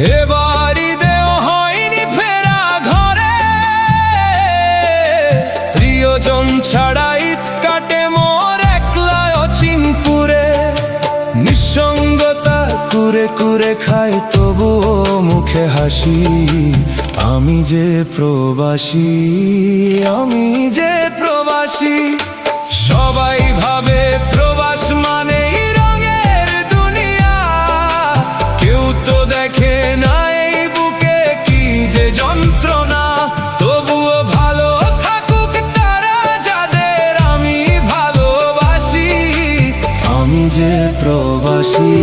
এবার ঈদেও হয়নি ফেরা ঘরে, প্রিয়জন ছাড়া ঈদ কাটে মোর একলা অচিনপুরে। নিঃসঙ্গতা কুরে কুরে খায় তবুও মুখে হাসি, আমি যে প্রবাসী, আমি যে প্রবাসী। সবাই ভাবে প্রবাস মানেই রঙের দুনিয়া, কেউ তো দেখে না এই বুকে কি যে যন্ত্রণা। তবুও ভালো থাকুক তারা যাদের আমি ভালোবাসি, আমি যে প্রবাসী।